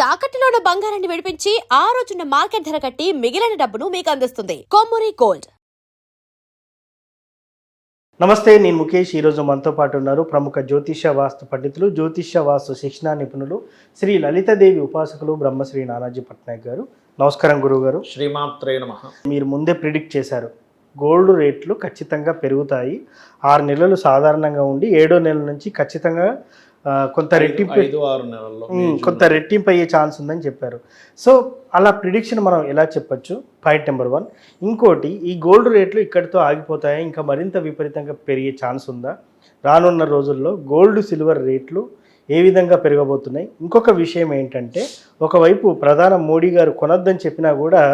తాకట్టులో ఉన్న బంగారాన్ని విడిపించి ఆ రోజున్న మార్కెట్ ధర కట్టి మిగిలిన డబ్బును మీకు అందిస్తుంది కొమ్మూరి గోల్డ్. నమస్తే, నేను ముఖేష్. ఈరోజు మనతో పాటు ఉన్నారు ప్రముఖ జ్యోతిష్య వాస్తు పండితులు, జ్యోతిష్య వాస్తు శిక్షణా నిపుణులు, శ్రీ లలితాదేవి ఉపాసకులు బ్రహ్మశ్రీ నానాజీ పట్నాయక్ గారు. నమస్కారం గురువు గారు. శ్రీమాత్రే నమః. మీరు ముందే ప్రిడిక్ట్ చేశారు, గోల్డ్ రేట్లు ఖచ్చితంగా పెరుగుతాయి. 6 నెలలు సాధారణంగా ఉండి 7వ నెల నుంచి ఖచ్చితంగా కొంత రెట్టింపు, 5-6 నెలల్లో కొంత రెట్టింపు అయ్యే ఛాన్స్ ఉందని చెప్పారు. సో అలా ప్రిడిక్షన్ మనం ఎలా చెప్పచ్చు? Point number 1. ఇంకోటి, ఈ గోల్డ్ రేట్లు ఇక్కడితో ఆగిపోతాయా, ఇంకా మరింత విపరీతంగా పెరిగే ఛాన్స్ ఉందా? రానున్న రోజుల్లో గోల్డ్ సిల్వర్ రేట్లు ఏ విధంగా పెరగబోతున్నాయి? ఇంకొక విషయం ఏంటంటే, ఒకవైపు ప్రధాని మోడీ గారు కొనొద్దని చెప్పినా కూడా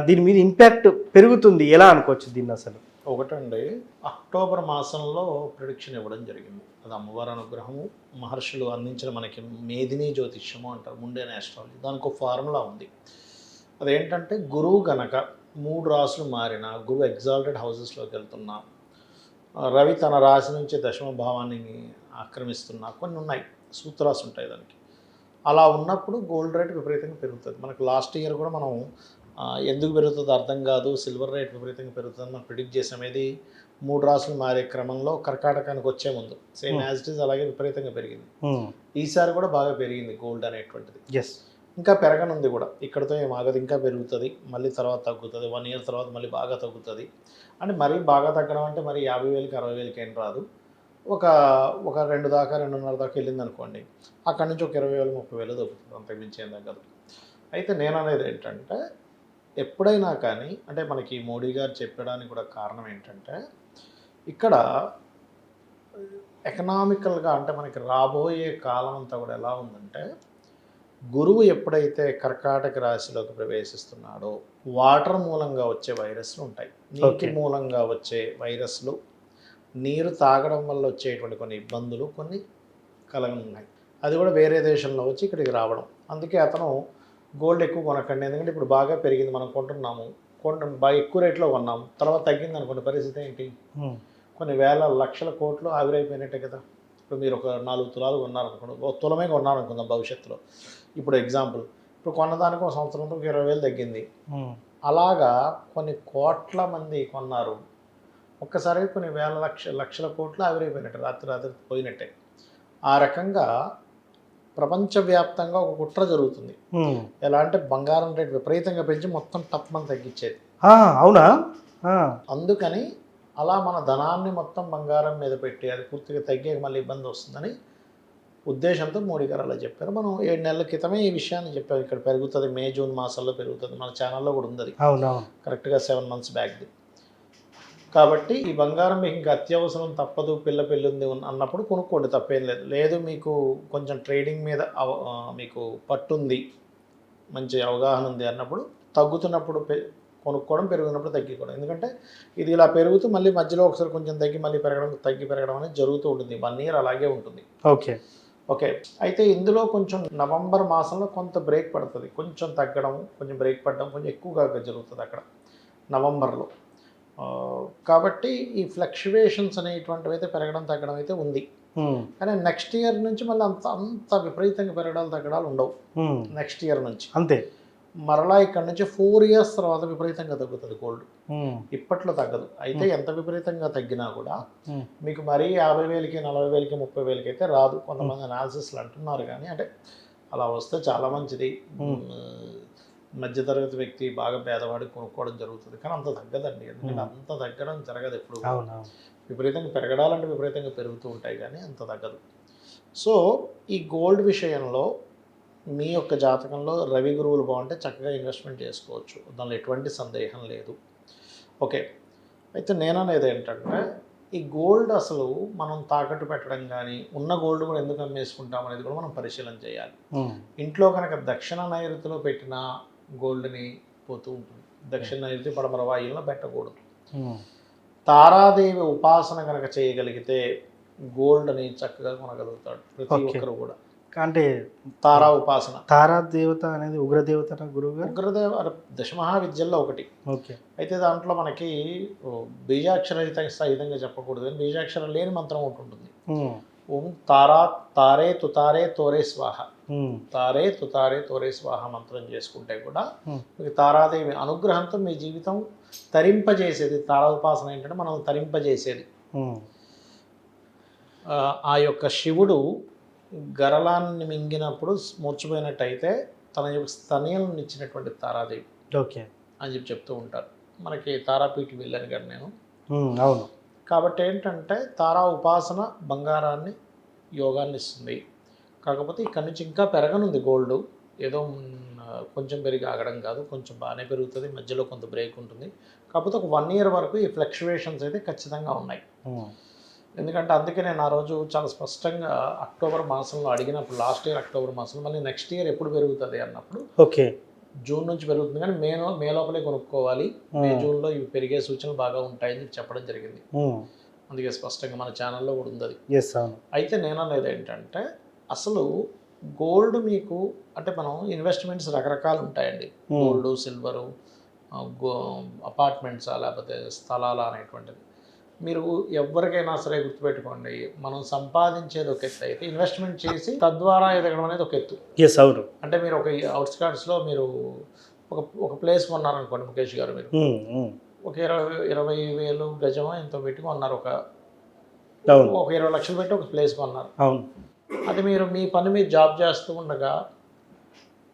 దీని మీద ఇంపాక్ట్ పెరుగుతుంది. ఎలా అనుకోవచ్చు దీన్ని అసలు? ఒకటండి, అక్టోబర్ మాసంలో ప్రిడిక్షన్ ఇవ్వడం జరిగింది. అది అమ్మవారి అనుగ్రహము, మహర్షులు అందించిన మనకి మేదినీ జ్యోతిష్యము అంటారు, ముండేన్ ఆస్ట్రాలజీ. దానికి ఒక ఫార్ములా ఉంది. అదేంటంటే, గురువు గనక 3 రాసులు మారిన, గురువు ఎగ్జాల్టెడ్ హౌసెస్లోకి వెళ్తున్నా, రవి తన రాశి నుంచి దశమ భావాన్ని ఆక్రమిస్తున్నా, కొన్ని ఉన్నాయి, సూత్రాలు ఉంటాయి దానికి. అలా ఉన్నప్పుడు గోల్డ్ రేట్ విపరీతంగా పెరుగుతుంది. మనకు లాస్ట్ ఇయర్ కూడా మనం ఎందుకు పెరుగుతుందో అర్థం కాదు, సిల్వర్ రేట్ విపరీతంగా పెరుగుతుందని మనం ప్రిడిక్ట్ చేసామేది 3 రాసులు మారే క్రమంలో కర్కాటకానికి వచ్చే ముందు సేమ్ యాజ్ ఇట్ ఈజ్ అలాగే విపరీతంగా పెరిగింది. ఈసారి కూడా బాగా పెరిగింది గోల్డ్ అనేటువంటిది. ఇంకా పెరగనుంది కూడా, ఇక్కడతో ఏం ఆగదు, ఇంకా పెరుగుతుంది, మళ్ళీ తర్వాత తగ్గుతుంది, 1 ఇయర్ తర్వాత మళ్ళీ బాగా తగ్గుతుంది. అంటే మరీ బాగా తగ్గడం అంటే మరి 50,000కి 60,000కి ఏం రాదు. ఒక 2 దాకా 2.5 దాకా వెళ్ళింది అనుకోండి, అక్కడి నుంచి ఒక 20,000 30,000 తగ్గుతుంది, అంతకు మించి ఏం తగ్గదు. అయితే నేను అనేది ఏంటంటే, ఎప్పుడైనా కానీ, అంటే మనకి మోడీ గారు చెప్పడానికి కూడా కారణం ఏంటంటే, ఇక్కడ ఎకనామికల్గా అంటే మనకి రాబోయే కాలం అంతా కూడా ఎలా ఉందంటే, గురువు ఎప్పుడైతే కర్కాటక రాశిలోకి ప్రవేశిస్తున్నాడో, వాటర్ మూలంగా వచ్చే వైరస్లు ఉంటాయి, నీటి మూలంగా వచ్చే వైరస్లు, నీరు తాగడం వల్ల వచ్చేటువంటి కొన్ని ఇబ్బందులు కొన్ని కలగనున్నాయి. అది కూడా వేరే దేశంలో వచ్చి ఇక్కడికి రావడం. అందుకే అతను గోల్డ్ ఎక్కువ కొనకండి, ఎందుకంటే ఇప్పుడు బాగా పెరిగింది, మనం కొంటున్నాము, బాగా ఎక్కువ రేట్లో కొన్నాము, తర్వాత తగ్గింది అనుకోండి, పరిస్థితి ఏంటి? కొన్ని వేల లక్షల కోట్లు ఆవిరైపోయినట్టే కదా. ఇప్పుడు మీరు ఒక 4 తులాలు కొన్నారనుకోండి, ఒక తులమే కొన్నారనుకుందాం భవిష్యత్తులో. ఇప్పుడు ఎగ్జాంపుల్, ఇప్పుడు కొన్నదానికి ఒక సంవత్సరంతో 20,000 తగ్గింది. అలాగా కొన్ని కోట్ల మంది కొన్నారు, ఒక్కసారి కొన్ని వేల లక్షల కోట్లు ఆవిరైపోయినట్టు, రాత్రి పోయినట్టే. ఆ రకంగా ప్రపంచవ్యాప్తంగా ఒక కుట్ర జరుగుతుంది. ఎలా అంటే, బంగారం రేట్ విపరీతంగా పెంచి మొత్తం టప్మని తగ్గించేది. అవునా? అందుకని అలా మన ధనాన్ని మొత్తం బంగారం మీద పెట్టి అది పూర్తిగా తగ్గే మళ్ళీ ఇబ్బంది వస్తుందని ఉద్దేశంతో మోడీ గారు అలా చెప్పారు. మనం 7 నెలల క్రితమే ఈ విషయాన్ని చెప్పారు, ఇక్కడ పెరుగుతుంది, మే జూన్ మాసాల్లో పెరుగుతుంది. మన ఛానల్లో కూడా ఉంది కరెక్ట్గా 7 మంత్స్ బ్యాక్ది. కాబట్టి ఈ బంగారం మీకు ఇంకా అత్యవసరం, తప్పదు, పిల్ల పెళ్ళింది అన్నప్పుడు కొనుక్కోండి, తప్పేం లేదు. లేదు మీకు కొంచెం ట్రేడింగ్ మీద మీకు పట్టుంది, మంచి అవగాహన ఉంది అన్నప్పుడు, తగ్గుతున్నప్పుడు కొనుక్కోవడం, పెరుగుతున్నప్పుడు తగ్గిపోవడం. ఎందుకంటే ఇది ఇలా పెరుగుతూ మళ్ళీ మధ్యలో ఒకసారి కొంచెం తగ్గి మళ్ళీ పెరగడం అనేది జరుగుతూ ఉంటుంది. 1 ఇయర్ అలాగే ఉంటుంది. ఓకే. అయితే ఇందులో కొంచెం నవంబర్ మాసంలో కొంత బ్రేక్ పడుతుంది, కొంచెం తగ్గడం, కొంచెం బ్రేక్ పడడం కొంచెం ఎక్కువగా జరుగుతుంది అక్కడ నవంబర్లో. కాబట్టి ఈ ఫ్లక్చువేషన్స్ అనేటువంటివి అయితే పెరగడం తగ్గడం అయితే ఉంది. కానీ నెక్స్ట్ ఇయర్ నుంచి మళ్ళీ అంత విపరీతంగా పెరగడాలు తగ్గడాలు ఉండవు. నెక్స్ట్ ఇయర్ నుంచి అంతే, మరలా ఇక్కడ నుంచి 4 ఇయర్స్ తర్వాత విపరీతంగా తగ్గుతుంది గోల్డ్. ఇప్పట్లో తగ్గదు. అయితే ఎంత విపరీతంగా తగ్గినా కూడా మీకు మరీ 50,000కి 40,000కి 30,000కి అయితే రాదు. కొంతమంది అనాలిసిస్లు అంటున్నారు, కానీ అంటే అలా వస్తే చాలా మంచిది. మధ్యతరగతి వ్యక్తి, బాగా పేదవాడి కొనుక్కోవడం జరుగుతుంది, కానీ అంత తగ్గదండి. ఎందుకంటే అంత తగ్గడం జరగదు ఎప్పుడు. విపరీతంగా పెరగడాలంటే విపరీతంగా పెరుగుతూ ఉంటాయి, కానీ అంత తగ్గదు. సో ఈ గోల్డ్ విషయంలో మీ యొక్క జాతకంలో రవి గురువులు బాగుంటే చక్కగా ఇన్వెస్ట్మెంట్ చేసుకోవచ్చు, దానిలో ఎటువంటి సందేహం లేదు. ఓకే. అయితే నేననేది ఏంటంటే, ఈ గోల్డ్ అసలు మనం తాకట్టు పెట్టడం కానీ, ఉన్న గోల్డ్ కూడా ఎందుకు అమ్మేసుకుంటాం అనేది కూడా మనం పరిశీలన చేయాలి. ఇంట్లో కనుక దక్షిణ నైరుతిలో పెట్టిన గోల్డ్ని పోతూ ఉంటుంది, దక్షిణ నైరుతి పడమర వాయువులో పెట్టకూడదు. తారాదేవి ఉపాసన కనుక చేయగలిగితే గోల్డ్ని చక్కగా కొనగలుగుతాడు ప్రతి ఒక్కరు కూడా. అంటే తారా ఉపాసన, తారా దేవత అనేది ఉగ్రదేవత, గురువు ఉగ్రదేవ దశమహావిద్యల్లో ఒకటి. అయితే దాంట్లో మనకి బీజాక్షర సహితంగా చెప్పకూడదు, కానీ బీజాక్షరం లేని మంత్రం ఒకటి ఉంటుంది. ఓం తారా తారే తుతారే తోరే స్వాహ. తారే తుతారే తోరే స్వాహ మంత్రం చేసుకుంటే కూడా మీకు తారాదేవి అనుగ్రహంతో మీ జీవితం తరింపజేసేది. తారా ఉపాసన ఏంటంటే మనం తరింపజేసేది. ఆ యొక్క శివుడు గరళాన్ని మింగినప్పుడు మూర్చిపోయినట్టయితే తన యొక్క స్తనయాలను ఇచ్చినటువంటి తారాదేవి ఓకే అని చెప్తూ ఉంటారు. మనకి తారాపీఠి వెళ్ళాను కదా నేను. అవును. కాబట్టి ఏంటంటే తారా ఉపాసన బంగారాన్ని యోగాన్ని ఇస్తుంది. కాకపోతే ఇక్కడి నుంచి ఇంకా పెరగనుంది గోల్డ్. ఏదో కొంచెం పెరిగి ఆగడం కాదు, కొంచెం బాగానే పెరుగుతుంది, మధ్యలో కొంత బ్రేక్ ఉంటుంది. కాకపోతే ఒక 1 year వరకు ఈ ఫ్లక్చువేషన్స్ అయితే ఖచ్చితంగా ఉన్నాయి. ఎందుకంటే అందుకే నేను ఆ రోజు చాలా స్పష్టంగా అక్టోబర్ మాసంలో అడిగినప్పుడు, లాస్ట్ ఇయర్ అక్టోబర్ మాసంలో, మళ్ళీ నెక్స్ట్ ఇయర్ ఎప్పుడు పెరుగుతుంది అన్నప్పుడు ఓకే జూన్ నుంచి పెరుగుతుంది, కానీ మే లోపలే కొనుక్కోవాలి, మే జూన్లో ఇవి పెరిగే సూచనలు బాగా ఉంటాయని చెప్పడం జరిగింది. అందుకే స్పష్టంగా మన ఛానల్లో కూడా ఉంది అది. అయితే నేను అనేది ఏంటంటే అసలు గోల్డ్ మీకు అంటే మనం ఇన్వెస్ట్మెంట్స్ రకరకాలు ఉంటాయండి. గోల్డ్, సిల్వరు, అపార్ట్మెంట్సా లేకపోతే స్థలాలా అనేటువంటిది. మీరు ఎవరికైనా సరే గుర్తుపెట్టుకోండి, మనం సంపాదించేది ఒక ఎత్తు అయితే ఇన్వెస్ట్మెంట్ చేసి తద్వారా ఎదగడం అనేది ఒక ఎత్తు. అవును. అంటే మీరు ఒక అవుట్స్కర్ట్స్లో మీరు ఒక ప్లేస్ కొన్నారనుకోండి ముఖేష్ గారు, మీరు ఒక 20,000 గజమో ఎంతో పెట్టి కొన్నారు, ఒక 20 లక్షలు పెట్టి ఒక ప్లేస్ కొన్నారు. అది మీరు మీ పని మీద జాబ్ చేస్తూ ఉండగా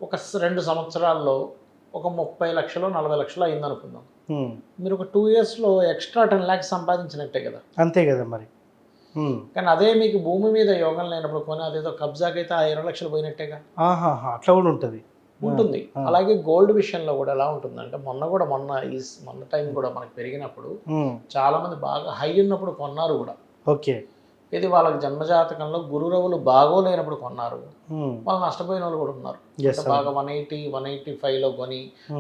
ఒక 2 సంవత్సరాల్లో ఒక 30 లక్షలు 40 లక్షలు అయిందనుకుందాం. మీరు ఒక 2 yearsలో ఎక్స్ట్రా 10 lakhs సంపాదించినట్టే కదా. అంతే కదా మరి. కానీ అదే మీకు భూమి మీద యోగం లేనప్పుడు కొని అదేదో కబ్జాకి అయితే ఆ 20 లక్షలు పోయినట్టేగా. అట్లా కూడా ఉంటుంది. అలాగే గోల్డ్ విషయంలో కూడా ఎలా ఉంటుందంటే మొన్న టైం కూడా మనకి పెరిగినప్పుడు చాలా మంది బాగా హై ఉన్నప్పుడు కొన్నారు కూడా. ఓకే. ఇది వాళ్ళకి జన్మజాతకంలో గురురవులు బాగోలేనప్పుడు కొన్నారు, వాళ్ళు నష్టపోయిన వాళ్ళు కూడా ఉన్నారు. బాగా 180, 185లో కొని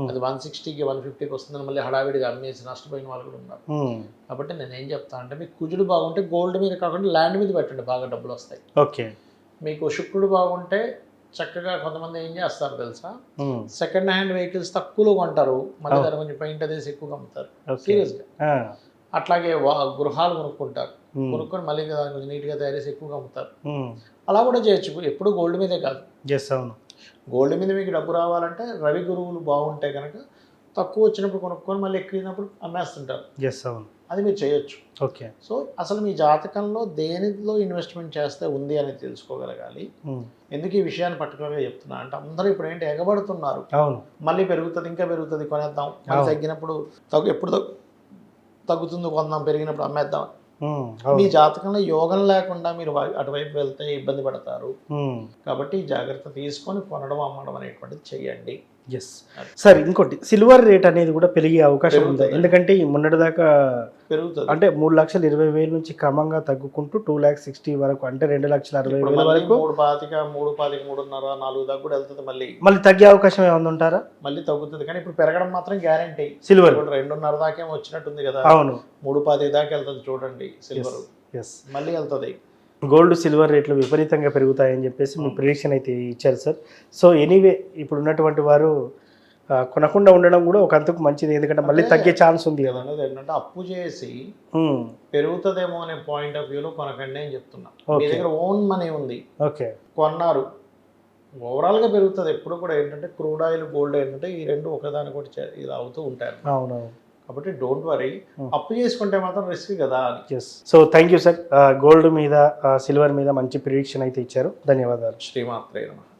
అది 160కి 150కి వస్తుందని మళ్ళీ హడావిడిగా అమ్మేసి నష్టపోయిన వాళ్ళు కూడా ఉన్నారు. కాబట్టి నేనేం చెప్తా అంటే మీకు కుజుడు బాగుంటే గోల్డ్ మీద కాకుండా ల్యాండ్ మీద పెట్టండి, బాగా డబ్బులు వస్తాయి. ఓకే. మీకు శుక్రుడు బాగుంటే చక్కగా కొంతమంది ఏం చేస్తారు తెలుసా, సెకండ్ హ్యాండ్ వెహికల్స్ తక్కువలో కొంటారు, మళ్ళీ దాన్ని కొంచెం పెయింట్ అదేసి ఎక్కువగా అమ్ముతారు సీరియస్గా. అట్లాగే గృహాలు కొనుక్కుంటారు, కొనుక్కొని మళ్ళీ కొంచెం నీట్గా తయారు చేసి ఎక్కువగా అమ్ముతారు. అలా కూడా చేయొచ్చు, ఎప్పుడు గోల్డ్ మీదే కాదు. గోల్డ్ మీద మీకు డబ్బు రావాలంటే రవి గురువులు బాగుంటే కనుక తక్కువ వచ్చినప్పుడు కొనుక్కొని మళ్ళీ ఎక్కువైనప్పుడు అమ్మేస్తుంటారు. అది మీరు చేయొచ్చు. ఓకే. సో అసలు మీ జాతకంలో దేనిలో ఇన్వెస్ట్మెంట్ చేస్తే ఉంది అనేది తెలుసుకోగలగాలి. ఎందుకు ఈ విషయాన్ని పర్టికులర్గా చెప్తున్నా అంటే అందరూ ఇప్పుడు ఏంటి ఎగబడుతున్నారు, మళ్ళీ పెరుగుతుంది ఇంకా పెరుగుతుంది కొనేద్దాం, మళ్ళీ తగ్గినప్పుడు ఎప్పుడు తగ్గుతుంది కొందాం, పెరిగినప్పుడు అమ్మేద్దాం. మీ జాతకంలో యోగం లేకుండా మీరు అటువైపు వెళ్తే ఇబ్బంది పడతారు. కాబట్టి జాగ్రత్త తీసుకొని కొనడం అమ్మడం అనేటువంటిది చెయ్యండి. సార్ ఇంకోటి, సిల్వర్ రేట్ అనేది కూడా పెరిగే అవకాశం ఉంది. ఎందుకంటే మొన్నటిదాకా పెరుగుతుంది, అంటే 3,20,000 నుంచి క్రమంగా తగ్గుకుంటూ 2,60,000 వరకు, అంటే 2,60,60,000 వరకు 3,25, 3,5, 3,4 దాకా కూడా వెళ్తుంది. మళ్ళీ తగ్గే అవకాశం ఏమన్నా ఉంటారా? మళ్ళీ తగ్గుతుంది, కానీ ఇప్పుడు పెరగడం మాత్రం గ్యారంటీ. సిల్వర్ 2.5 దాకా ఏమో వచ్చినట్టుంది కదా. అవును, 3,25 దాకా వెళ్తుంది చూడండి సిల్వర్, మళ్ళీ వెళ్తుంది. గోల్డ్ సిల్వర్ రేట్లు విపరీతంగా పెరుగుతాయని చెప్పేసి మీ ప్రిడిక్షన్ అయితే ఇచ్చారు సార్. సో ఎనీవే ఇప్పుడు ఉన్నటువంటి వారు కొనకుండా ఉండడం కూడా ఒక అంతకు మంచిది, ఎందుకంటే మళ్ళీ తగ్గే ఛాన్స్ ఉంది కదా. ఏంటంటే అప్పు చేసి పెరుగుతుందేమో అనే పాయింట్ ఆఫ్ వ్యూలో కొనకండి అని చెప్తున్నా. మీ దగ్గర ఓన్ మనీ ఉంది, ఓకే, కొన్నారు, ఓవరాల్గా పెరుగుతుంది. ఎప్పుడు కూడా ఏంటంటే క్రూడ్ ఆయిల్, గోల్డ్ ఏంటంటే ఈ రెండు ఒకదానికొకటి ఇది అవుతూ ఉంటాయి. అవునవును. కాబట్టి డోంట్ వరీ, అప్పు చేసుకుంటే మాత్రం రిస్క్ కదా. So thank you sir, gold మీద సిల్వర్ మీద మంచి ప్రిడిక్షన్ అయితే ఇచ్చారు. ధన్యవాదాలు. శ్రీమాత్రే నమః.